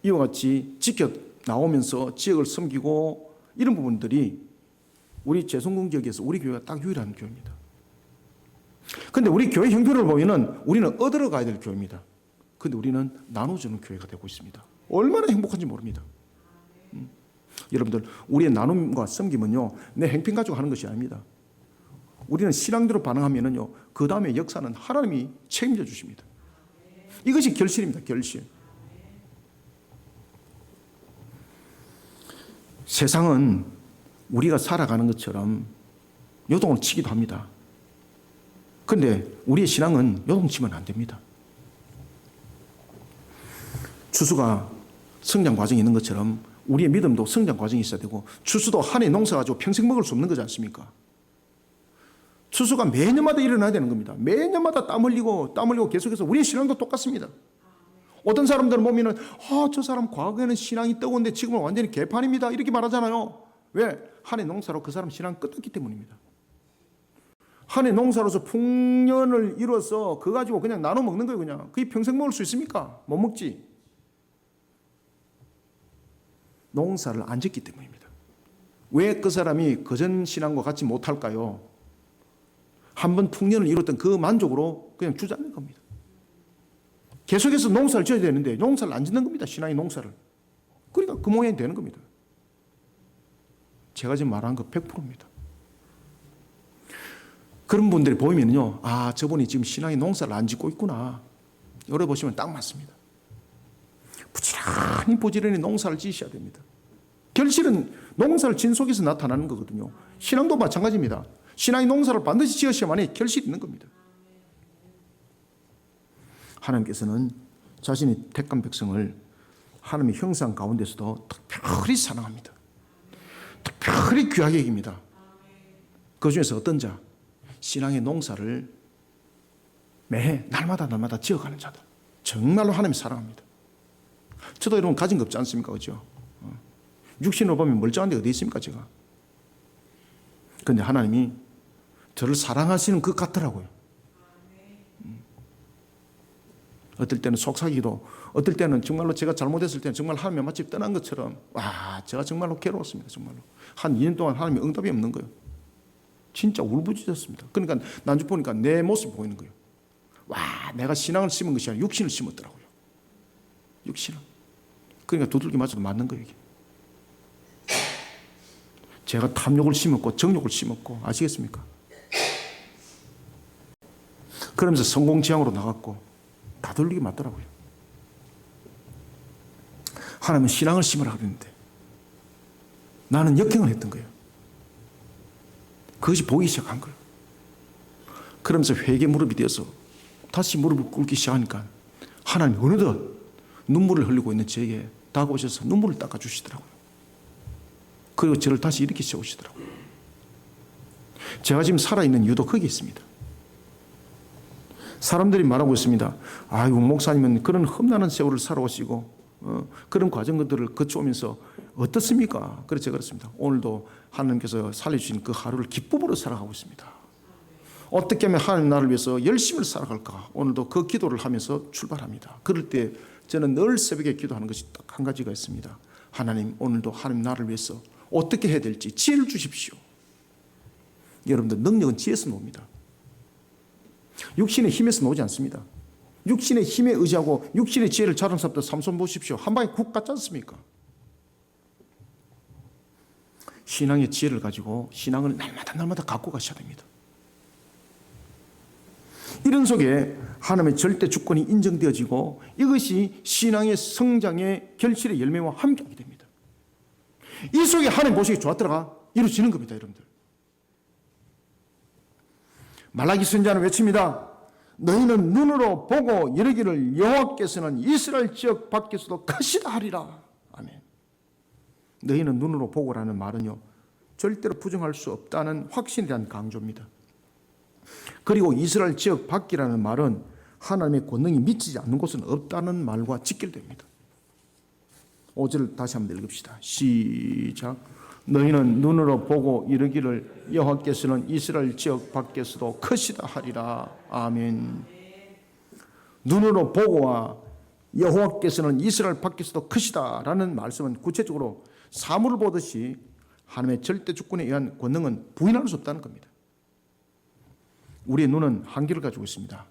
이와 같이 지켜 나오면서 지역을 섬기고 이런 부분들이 우리 재송군 지역에서 우리 교회가 딱 유일한 교회입니다. 그런데 우리 교회 형편을 보면은 우리는 얻으러 가야 될 교회입니다. 그런데 우리는 나눠주는 교회가 되고 있습니다. 얼마나 행복한지 모릅니다. 여러분들 우리의 나눔과 섬김은요 내 행편 가지고 하는 것이 아닙니다. 우리는 신앙대로 반응하면은요 그 다음에 역사는 하나님이 책임져 주십니다. 이것이 결실입니다. 결실. 세상은 우리가 살아가는 것처럼 요동을 치기도 합니다. 그런데 우리의 신앙은 요동치면 안 됩니다. 추수가 성장 과정이 있는 것처럼 우리의 믿음도 성장 과정이 있어야 되고, 추수도 한 해 농사 가지고 평생 먹을 수 없는 거지 않습니까? 추수가 매년마다 일어나야 되는 겁니다. 매년마다 땀 흘리고 계속해서 우리의 신앙도 똑같습니다. 어떤 사람들은 보면은 저 사람 과거에는 신앙이 뜨거운데 지금은 완전히 개판입니다, 이렇게 말하잖아요. 왜? 한 해 농사로 그 사람 신앙 끝났기 때문입니다. 한 해 농사로서 풍년을 이뤄서 그거 가지고 그냥 나눠 먹는 거예요. 그냥 그게 평생 먹을 수 있습니까? 못 먹지. 농사를 안 짓기 때문입니다. 왜 그 사람이 그전 신앙과 같이 못할까요? 한번 풍년을 이뤘던 그 만족으로 그냥 주저앉는 겁니다. 계속해서 농사를 지어야 되는데 농사를 안 짓는 겁니다. 신앙의 농사를. 그러니까 그 모양이 되는 겁니다. 제가 지금 말한 거 100%입니다. 그런 분들이 보이면요, 저분이 지금 신앙의 농사를 안 짓고 있구나. 열어보시면 딱 맞습니다. 부지런히 농사를 지으셔야 됩니다. 결실은 농사를 진 속에서 나타나는 거거든요. 신앙도 마찬가지입니다. 신앙의 농사를 반드시 지으셔야만이 결실이 있는 겁니다. 하나님께서는 자신이 택한 백성을 하나님의 형상 가운데서도 특별히 사랑합니다. 특별히 귀하게 여깁니다. 그 중에서 어떤 자? 신앙의 농사를 매해 날마다 지어가는 자들. 정말로 하나님이 사랑합니다. 저도 여러분 가진 거 없지 않습니까? 그렇죠? 육신으로 보면 멀쩡한 데 어디 있습니까? 제가. 그런데 하나님이 저를 사랑하시는 것 같더라고요. 어떨 때는 속삭이기도, 어떨 때는 정말로 제가 잘못했을 때는 정말 하나님의 마치 떠난 것처럼, 제가 정말로 괴로웠습니다. 정말로. 한 2년 동안 하나님의 응답이 없는 거예요. 진짜 울부짖었습니다. 그러니까 난주 보니까 내 모습이 보이는 거예요. 내가 신앙을 심은 것이 아니라 육신을 심었더라고요. 육신을. 그러니까 두들기 맞아도 맞는 거예요, 이게. 제가 탐욕을 심었고 정욕을 심었고, 아시겠습니까? 그러면서 성공지향으로 나갔고 다 돌리기 맞더라고요. 하나님은 신앙을 심으라 그랬는데 나는 역행을 했던 거예요. 그것이 보이기 시작한 거예요. 그러면서 회개 무릎이 되어서 다시 무릎을 꿇기 시작하니까 하나님이 어느덧 눈물을 흘리고 있는 저에게 다가오셔서 눈물을 닦아주시더라고요. 그리고 저를 다시 일으켜 세우시더라고요. 제가 지금 살아있는 이유도 거기에 있습니다. 사람들이 말하고 있습니다. 목사님은 그런 험난한 세월을 살아오시고 그런 과정들을 거쳐오면서 어떻습니까? 그래서 제가 그렇습니다. 오늘도 하나님께서 살려주신 그 하루를 기쁨으로 살아가고 있습니다. 어떻게 하면 하나님 나를 위해서 열심히 살아갈까? 오늘도 그 기도를 하면서 출발합니다. 그럴 때 저는 늘 새벽에 기도하는 것이 딱 한 가지가 있습니다. 하나님, 오늘도 하나님 나를 위해서 어떻게 해야 될지 지혜를 주십시오. 여러분들, 능력은 지혜에서 나옵니다. 육신의 힘에서 나오지 않습니다. 육신의 힘에 의지하고 육신의 지혜를 자랑스럽다 삼손 보십시오. 한 방에 국 같지 않습니까? 신앙의 지혜를 가지고 신앙을 날마다 갖고 가셔야 됩니다. 이런 속에 하나님의 절대 주권이 인정되어지고 이것이 신앙의 성장의 결실의 열매와 함께하게 됩니다. 이 속에 하나님 보시기 좋았더라 이루어지는 겁니다, 여러분들. 말라기 선지자는 외칩니다. 너희는 눈으로 보고 이르기를 여호와께서는 이스라엘 지역 밖에서도 크시다 하리라. 아멘. 너희는 눈으로 보고라는 말은요, 절대로 부정할 수 없다는 확신에 대한 강조입니다. 그리고 이스라엘 지역 밖이라는 말은 하나님의 권능이 미치지 않는 곳은 없다는 말과 직결됩니다. 5절 다시 한번 읽읍시다. 시작. 너희는 눈으로 보고 이르기를 여호와께서는 이스라엘 지역 밖에서도 크시다 하리라. 아멘. 눈으로 보고와 여호와께서는 이스라엘 밖에서도 크시다라는 말씀은 구체적으로 사물을 보듯이 하나님의 절대 주권에 의한 권능은 부인할 수 없다는 겁니다. 우리의 눈은 한계를 가지고 있습니다.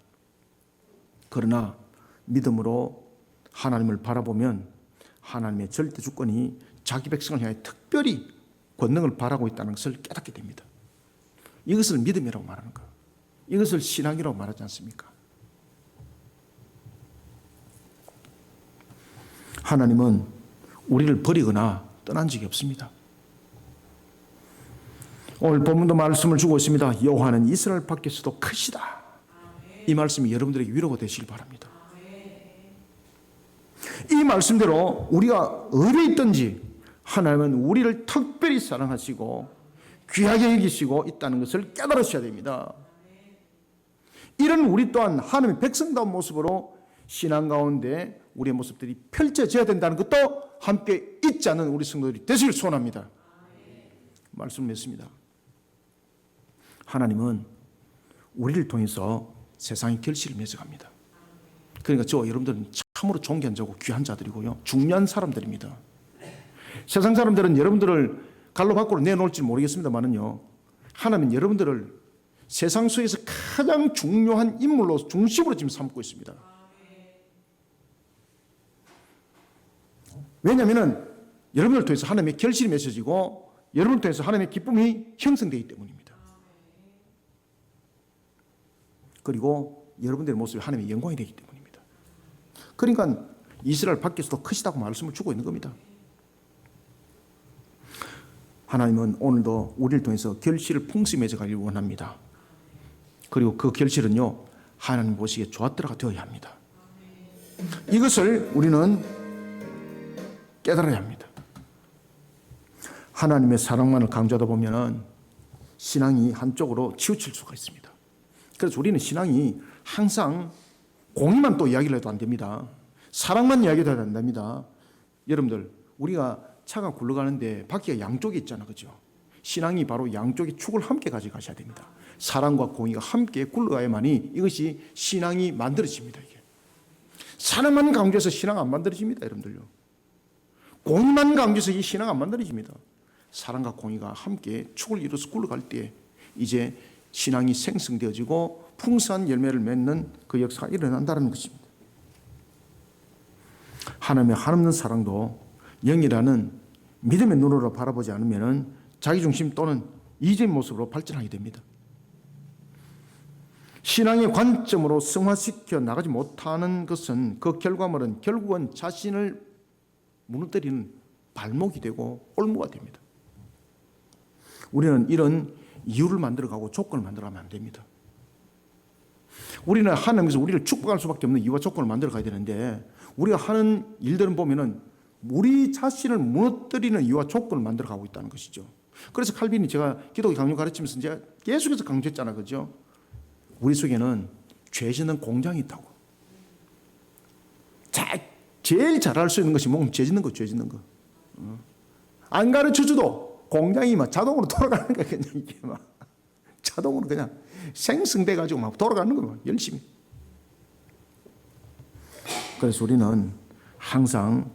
그러나 믿음으로 하나님을 바라보면 하나님의 절대 주권이 자기 백성을 향해 특별히 권능을 바라고 있다는 것을 깨닫게 됩니다. 이것을 믿음이라고 말하는 것, 이것을 신앙이라고 말하지 않습니까? 하나님은 우리를 버리거나 떠난 적이 없습니다. 오늘 본문도 말씀을 주고 있습니다. 여호와는 이스라엘 밖에서도 크시다. 이 말씀이 여러분들에게 위로가 되시길 바랍니다. 이 말씀대로 우리가 어디에 있든지 하나님은 우리를 특별히 사랑하시고 귀하게 여기시고 있다는 것을 깨달으셔야 됩니다. 이런 우리 또한 하나님의 백성다운 모습으로 신앙 가운데 우리의 모습들이 펼쳐져야 된다는 것도 함께 잊지 않는 우리 성도들이 되시길 소원합니다. 말씀을 맺습니다. 하나님은 우리를 통해서 세상의 결실을 맺어갑니다. 그러니까 저 여러분들은 참으로 존귀한 자고 귀한 자들이고요, 중요한 사람들입니다. 세상 사람들은 여러분들을 갈로 밖으로 내놓을지 모르겠습니다만은요, 하나님은 여러분들을 세상 속에서 가장 중요한 인물로 중심으로 지금 삼고 있습니다. 왜냐하면 여러분을 통해서 하나님의 결실이 맺어지고 여러분을 통해서 하나님의 기쁨이 형성되기 때문입니다. 그리고 여러분들의 모습이 하나님의 영광이 되기 때문입니다. 그러니까 이스라엘 밖에서도 크시다고 말씀을 주고 있는 겁니다. 하나님은 오늘도 우리를 통해서 결실을 풍성히 맺어가기를 원합니다. 그리고 그 결실은요, 하나님 보시기에 좋았더라가 되어야 합니다. 이것을 우리는 깨달아야 합니다. 하나님의 사랑만을 강조하다 보면 신앙이 한쪽으로 치우칠 수가 있습니다. 그래서 우리는 신앙이 항상 공의만 또 이야기를 해도 안 됩니다. 사랑만 이야기해도 안 됩니다. 여러분들, 우리가 차가 굴러가는데 바퀴가 양쪽에 있잖아, 그죠? 신앙이 바로 양쪽의 축을 함께 가져가셔야 됩니다. 사랑과 공의가 함께 굴러가야만이 이것이 신앙이 만들어집니다. 이게 사랑만 강조해서 신앙 안 만들어집니다, 여러분들요. 공의만 강조해서 이 신앙 안 만들어집니다. 사랑과 공의가 함께 축을 이뤄서 굴러갈 때 이제 신앙이 생성되어지고 풍성한 열매를 맺는 그 역사가 일어난다는 것입니다. 하나님의 한없는 사랑도 영이라는 믿음의 눈으로 바라보지 않으면 자기중심 또는 이기적인 모습으로 발전하게 됩니다. 신앙의 관점으로 승화시켜 나가지 못하는 것은 그 결과물은 결국은 자신을 무너뜨리는 발목이 되고 올무가 됩니다. 우리는 이런 이유를 만들어가고 조건을 만들어가면 안 됩니다. 우리는 하나님께서 우리를 축복할 수밖에 없는 이유와 조건을 만들어가야 되는데 우리가 하는 일들은 보면은 우리 자신을 무너뜨리는 이유와 조건을 만들어가고 있다는 것이죠. 그래서 칼빈이 제가 기독교 강론 가르치면서 이제 계속해서 강조했잖아요, 그죠? 우리 속에는 죄 짓는 공장이 있다고. 제일 잘할 수 있는 것이 뭔가 죄 짓는 거, 죄 짓는 거. 안 가르쳐줘도 공장이 막 자동으로 돌아가는 거야, 그냥 이게 막 자동으로 그냥 생성돼가지고 막 돌아가는 거야, 열심히. 그래서 우리는 항상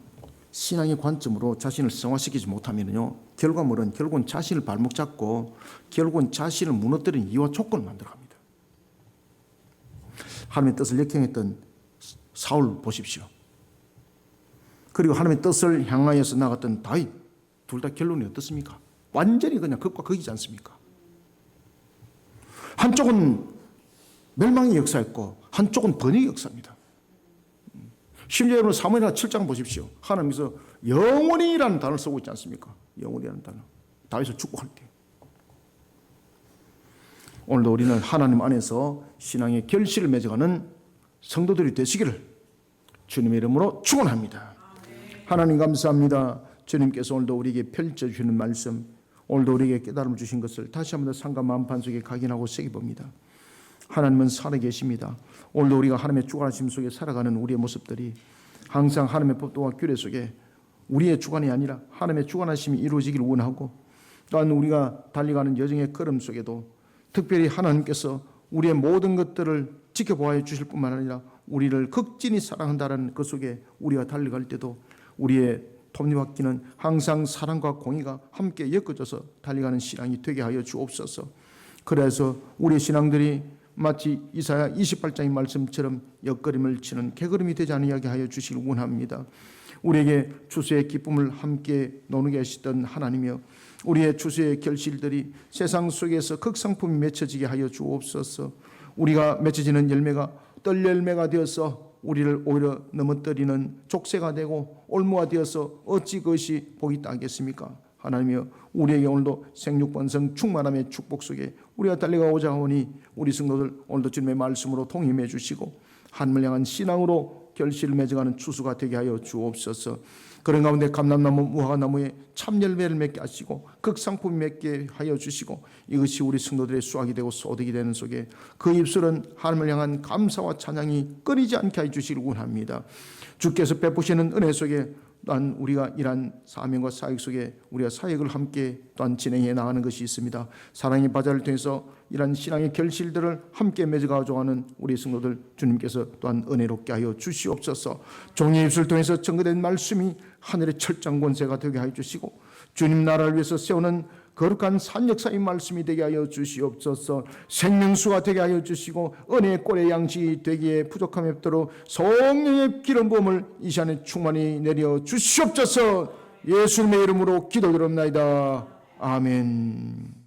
신앙의 관점으로 자신을 성화시키지 못하면요, 결국은 자신을 발목 잡고 결국은 자신을 무너뜨리는 이유와 조건을 만들어갑니다. 하나님의 뜻을 역행했던 사울 보십시오. 그리고 하나님의 뜻을 향하여서 나갔던 다윗, 둘 다 결론이 어떻습니까? 완전히 그냥 극과 극이지 않습니까? 한쪽은 멸망의 역사였고 한쪽은 번역의 역사입니다. 심지어 여러분 사무엘하 7장 보십시오. 하나님께서 영원히라는 단어를 쓰고 있지 않습니까? 영원히라는 단어. 다윗을 축복할 때. 오늘도 우리는 하나님 안에서 신앙의 결실을 맺어가는 성도들이 되시기를 주님의 이름으로 축원합니다. 하나님 감사합니다. 주님께서 오늘도 우리에게 펼쳐주시는 말씀, 오늘도 우리에게 깨달음을 주신 것을 다시 한번 더 상과 마음판 속에 각인하고 새겨봅니다. 하나님은 살아계십니다. 오늘도 우리가 하나님의 주관하심 속에 살아가는 우리의 모습들이 항상 하나님의 법도와 규례 속에 우리의 주관이 아니라 하나님의 주관하심이 이루어지기를 원하고, 또한 우리가 달려가는 여정의 걸음 속에도 특별히 하나님께서 우리의 모든 것들을 지켜보아 주실 뿐만 아니라 우리를 극진히 사랑한다는 것 속에 우리가 달려갈 때도 우리의 톱니바퀴는 항상 사랑과 공의가 함께 엮어져서 달려가는 신앙이 되게 하여 주옵소서. 그래서 우리의 신앙들이 마치 이사야 28장의 말씀처럼 옆걸음을 치는 개걸음이 되지 않게 하여 주시길 원합니다. 우리에게 추수의 기쁨을 함께 나누게 하시던 하나님이여, 우리의 추수의 결실들이 세상 속에서 극상품이 맺혀지게 하여 주옵소서. 우리가 맺혀지는 열매가 뜰 열매가 되어서 우리를 오히려 넘어뜨리는 족쇄가 되고 올무가 되어서 어찌 그것이 복이 따겠습니까? 하나님이여 우리에게 오늘도 생육번성 충만함의 축복 속에 우리가 달려가고자 하오니 우리 성도들 오늘도 주님의 말씀으로 통임해 주시고 하늘을 향한 신앙으로 결실을 맺어가는 추수가 되게 하여 주옵소서. 그런 가운데 감람나무 무화과나무에 참열매를 맺게 하시고 극상품이 맺게 하여 주시고 이것이 우리 성도들의 수확이 되고 소득이 되는 속에 그 입술은 하나님을 향한 감사와 찬양이 끊이지 않게 해 주시길 원합니다. 주께서 베푸시는 은혜 속에 또한 우리가 이러한 사명과 사역 속에 우리가 사역을 함께 또한 진행해 나가는 것이 있습니다. 사랑의 바자를 통해서 이러한 신앙의 결실들을 함께 맺어가져가는 우리 성도들 주님께서 또한 은혜롭게 하여 주시옵소서. 종의 입술을 통해서 증거된 말씀이 하늘의 철장 권세가 되게 하여 주시고 주님 나라를 위해서 세우는 거룩한 산 역사의 말씀이 되게 하여 주시옵소서. 생명수가 되게 하여 주시고 은혜의 꼴의 양식이 되기에 부족함이 없도록 성령의 기름 부음을 이 시간에 충만히 내려 주시옵소서. 예수님의 이름으로 기도드립나이다. 아멘.